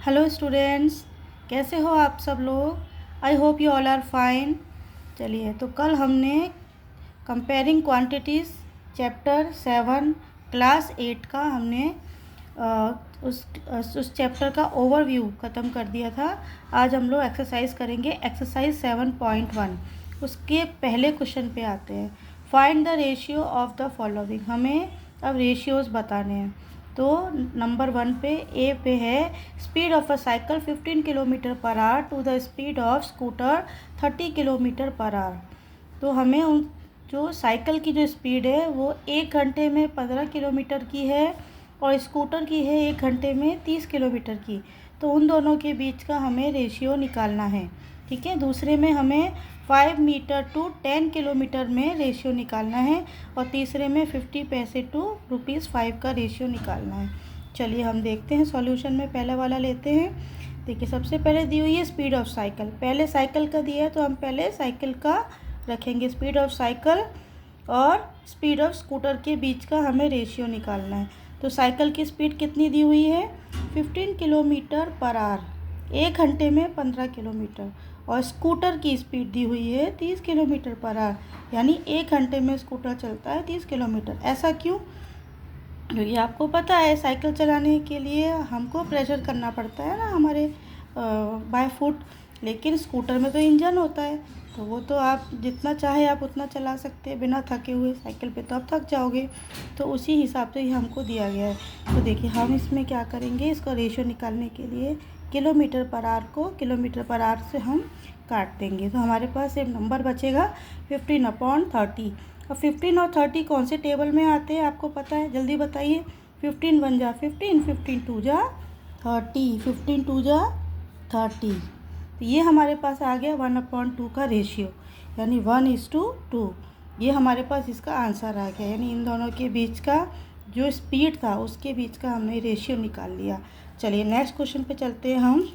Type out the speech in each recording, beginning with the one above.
Hello students, कैसे हो आप सब लोग। I hope you all are fine. चलिए, तो कल हमने कंपेयरिंग क्वांटिटीज़ चैप्टर 7 क्लास 8 का हमने उस चैप्टर का ओवरव्यू ख़त्म कर दिया था। आज हम लोग एक्सरसाइज करेंगे, एक्सरसाइज 7.1। उसके पहले क्वेश्चन पे आते हैं। Find the ratio of the following. हमें अब रेशियोज़ बताने हैं। तो नंबर 1 पे ए पे है speed of a cycle 15 kilometre per hour to the speed of scooter 30 kilometre per hour. तो हमें उन जो साइकिल की जो स्पीड है वो 1 घंटे में 15 किलोमीटर की है और स्कूटर की है 1 घंटे में 30 किलोमीटर की। तो उन दोनों के बीच का हमें रेशियो निकालना है। ठीक है। दूसरे में हमें 5 मीटर टू 10 किलोमीटर में रेशियो निकालना है और तीसरे में 50 पैसे टू ₹5 का रेशियो निकालना है। चलिए हम देखते हैं सॉल्यूशन में। पहला वाला लेते हैं। देखिए, सबसे पहले दी हुई है स्पीड ऑफ साइकिल। पहले साइकिल का दिया है तो हम पहले साइकिल का रखेंगे। स्पीड ऑफ साइकिल और स्पीड ऑफ स्कूटर के बीच का हमें रेशियो निकालना है। तो साइकिल की स्पीड कितनी दी हुई है? 15 किलोमीटर पर आवर, 1 घंटे में 15 किलोमीटर। और स्कूटर की स्पीड दी हुई है 30 किलोमीटर पर आवर, यानी 1 घंटे में स्कूटर चलता है 30 किलोमीटर। ऐसा क्यों? क्योंकि आपको पता है साइकिल चलाने के लिए हमको प्रेशर करना पड़ता है ना हमारे बाय फुट। लेकिन स्कूटर में तो इंजन होता है, तो वो तो आप जितना चाहे आप उतना चला सकते हैं बिना थके हुए। साइकिल पे तो आप थक जाओगे। तो उसी हिसाब से ही हमको दिया गया है। तो देखिए, हम इसमें क्या करेंगे, इसका रेशियो निकालने के लिए किलोमीटर पर आवर को किलोमीटर पर आवर से हम काट देंगे। तो हमारे पास एक नंबर बचेगा 15/30। और 15 और 30 कौन से टेबल में आते हैं आपको पता है? जल्दी बताइए। 15 1 जा 15, 15 2 जा 30, 15 2 जा 30। तो ये हमारे पास आ गया 1/2 का रेशियो, यानी 1:2। ये हमारे पास इसका आंसर आ गया। यानी इन दोनों के बीच का जो स्पीड था उसके बीच का हमने रेशियो निकाल लिया। चलिए नेक्स्ट क्वेश्चन पे चलते हैं हम।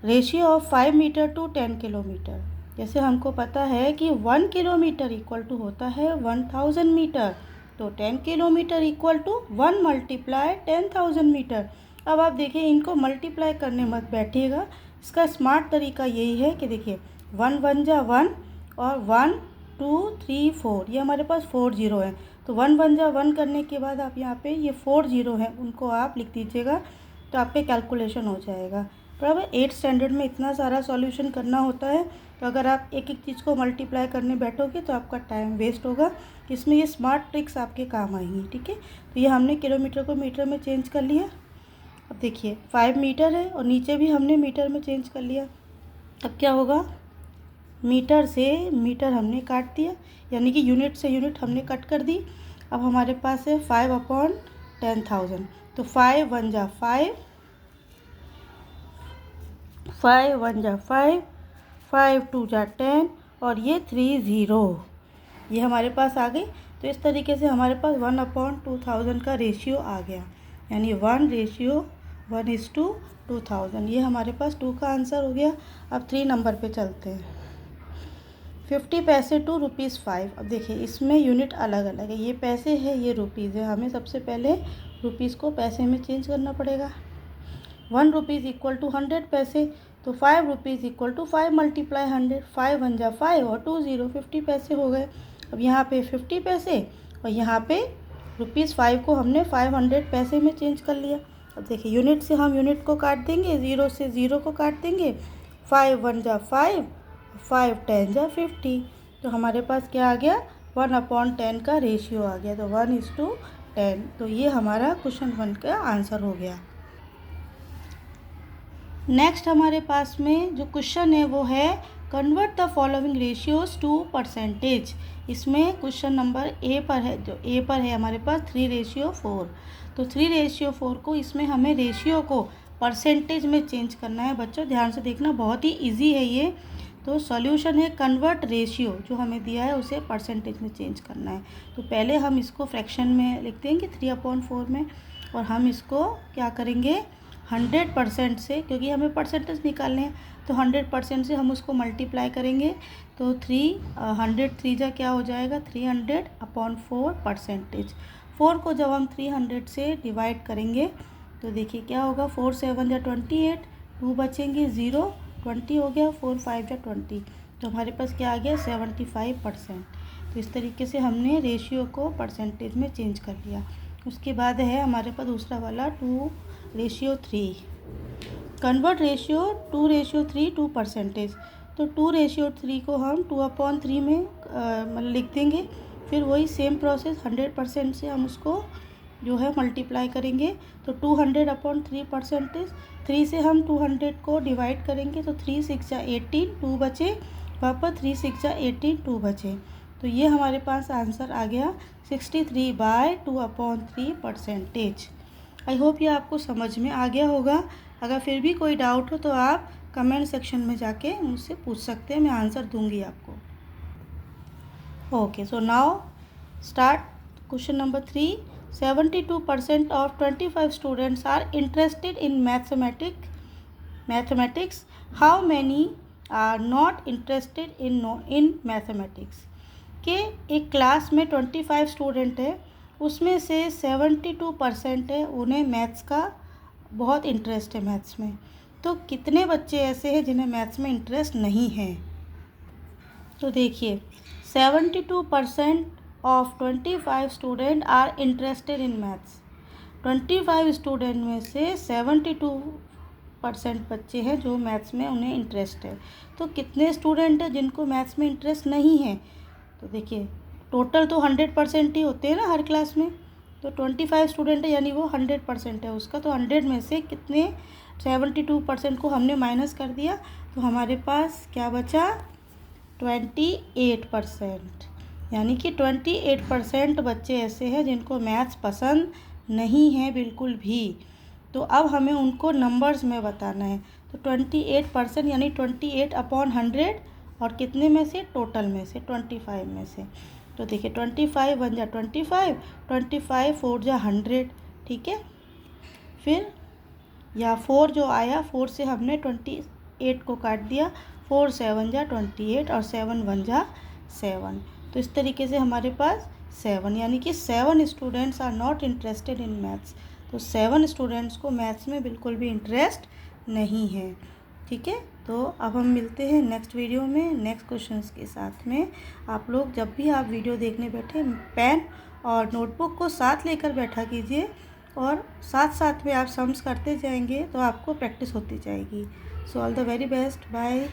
Ratio of 5 metre to 10 kilometre. जैसे हमको पता है कि 1 किलोमीटर इक्वल टू होता है 1000 मीटर। तो 10 kilometre equal to 1 multiply 10,000 metre. अब आप देखिए, इनको मल्टीप्लाई करने मत बैठिएगा। इसका स्मार्ट तरीका यही है कि देखिए 1 1 जा 1 और 1 2 3 4, ये हमारे पास 4 जीरो है। तो 1 1 जा 1 करने के बाद आप यहाँ पे ये 4 जीरो हैं उनको आप लिख दीजिएगा, तो आपके कैलकुलेशन हो जाएगा। पर अब 8th स्टैंडर्ड में इतना सारा सॉल्यूशन करना होता है, तो अगर आप एक एक चीज़ को मल्टीप्लाई करने बैठोगे तो आपका टाइम वेस्ट होगा। इसमें ये स्मार्ट ट्रिक्स आपके काम आएंगी। ठीक है। तो ये हमने किलोमीटर को मीटर में चेंज कर लिया। अब देखिए 5 मीटर है और नीचे भी हमने मीटर में चेंज कर लिया। अब क्या होगा? मीटर से मीटर हमने काट दिया, यानी कि यूनिट से यूनिट हमने कट कर दी। अब हमारे पास है 5/10,000। तो 5 1 जा 5, 5 1 जा 5, 5 2 जा 10 और ये 3 ज़ीरो, ये हमारे पास आ गई। तो इस तरीके से हमारे पास 1/2000 का रेशियो आ गया, यानी 1:1:2000। ये हमारे पास 2 का आंसर हो गया। अब 3 नंबर पे चलते हैं। 50 पैसे टू ₹5। अब देखिए इसमें यूनिट अलग अलग है। ये पैसे है, ये रुपीज़ है। हमें सबसे पहले रुपीज़ को पैसे में चेंज करना पड़ेगा। 1 रुपीज़ इक्वल टू 100 पैसे। तो 5 रुपीज़ इक्वल टू 5 मल्टीप्लाई 100, 5 1 जा 5 और 2 ज़ीरो, 50 पैसे हो गए। अब यहाँ पे 50 पैसे और यहाँ पे ₹5 को हमने 500 पैसे में चेंज कर लिया। अब देखिए यूनिट से हम यूनिट को काट देंगे, ज़ीरो से ज़ीरो को काट देंगे। 5 1 जा 5, 5 10 जा 50। तो हमारे पास क्या आ गया? 1/10 का रेशियो आ गया। तो 1:10। तो ये हमारा क्वेश्चन 1 का आंसर हो गया। नेक्स्ट हमारे पास में जो क्वेश्चन है वो है convert the following ratios to percentage. इसमें क्वेश्चन नंबर ए पर है, जो ए पर है हमारे पास 3:4। तो 3:4 को इसमें हमें रेशियो को परसेंटेज में चेंज करना है। बच्चों ध्यान से देखना, बहुत ही इजी है ये। तो सॉल्यूशन है कन्वर्ट रेशियो, जो हमें दिया है उसे परसेंटेज में चेंज करना है। तो पहले हम इसको फ्रैक्शन में लिख देंगे 3/4 में, और हम इसको क्या करेंगे 100% से, क्योंकि हमें परसेंटेज निकालने हैं, तो 100% से हम उसको मल्टीप्लाई करेंगे। तो 300 3 जा क्या हो जाएगा 300/4 परसेंटेज। 4 को जब हम 300 से डिवाइड करेंगे तो देखिए क्या होगा, 4 7 या 28, 2 बचेंगे 0, 20 हो गया, 4 5 या 20, तो हमारे पास क्या आ गया 75%। तो इस तरीके से हमने रेशियो को परसेंटेज में चेंज कर लिया। उसके बाद है हमारे पास दूसरा वाला 2:3। Convert ratio 2:3 to percentage. तो 2:3 को हम 2/3 में मतलब लिख देंगे। फिर वही सेम प्रोसेस 100% से हम उसको जो है मल्टीप्लाई करेंगे। तो 200/3 परसेंटेज, 3 से हम 200 को डिवाइड करेंगे तो 3 6 जा 18, 2 बचे, वापस 3 6 जा 18, 2 बचे। तो ये हमारे पास आंसर आ गया 63/2/3 परसेंटेज। आई होप ये आपको समझ में आ गया होगा। अगर फिर भी कोई डाउट हो तो आप कमेंट सेक्शन में जाके मुझसे पूछ सकते हैं, मैं आंसर दूंगी आपको। Okay, so now start question number 3। 72% of 25 students are interested in mathematics. How many are not interested in mathematics? कि एक क्लास में 25 स्टूडेंट है, उसमें से 72% है उन्हें मैथ्स का बहुत इंटरेस्ट है मैथ्स में। तो कितने बच्चे ऐसे हैं जिन्हें मैथ्स में इंटरेस्ट नहीं है? तो देखिए 72% of 25 student are interested in maths. 25 student में से 72% बच्चे हैं जो मैथ्स में उन्हें इंटरेस्ट है। तो कितने स्टूडेंट हैं जिनको मैथ्स में इंटरेस्ट नहीं है? तो देखिए टोटल तो 100% ही होते हैं ना हर क्लास में। तो 25 स्टूडेंट है यानी वो 100% है उसका। तो 100 में से कितने 72% को हमने माइनस कर दिया, तो हमारे पास क्या बचा 28%। यानी कि 28% बच्चे ऐसे हैं जिनको मैथ्स पसंद नहीं है बिल्कुल भी। तो अब हमें उनको नंबर्स में बताना है। तो 28% यानी 28/100, और कितने में से? टोटल में से 25 में से। तो देखिए 25 1 जा 25, 25 4 जा 100, ठीक है। फिर या 4 जो आया, 4 से हमने 28 को काट दिया, 4 7 जा 28 और 7 1 जा 7। तो इस तरीके से हमारे पास 7, यानी कि 7 students are not interested in maths. तो 7 स्टूडेंट्स को मैथ्स में बिल्कुल भी इंटरेस्ट नहीं है, ठीक है। तो अब हम मिलते हैं नेक्स्ट वीडियो में नेक्स्ट क्वेश्चंस के साथ में। आप लोग जब भी आप वीडियो देखने बैठे पेन और नोटबुक को साथ लेकर बैठा कीजिए, और साथ साथ में आप सम्स करते जाएंगे तो आपको प्रैक्टिस होती जाएगी। So all the very best, bye.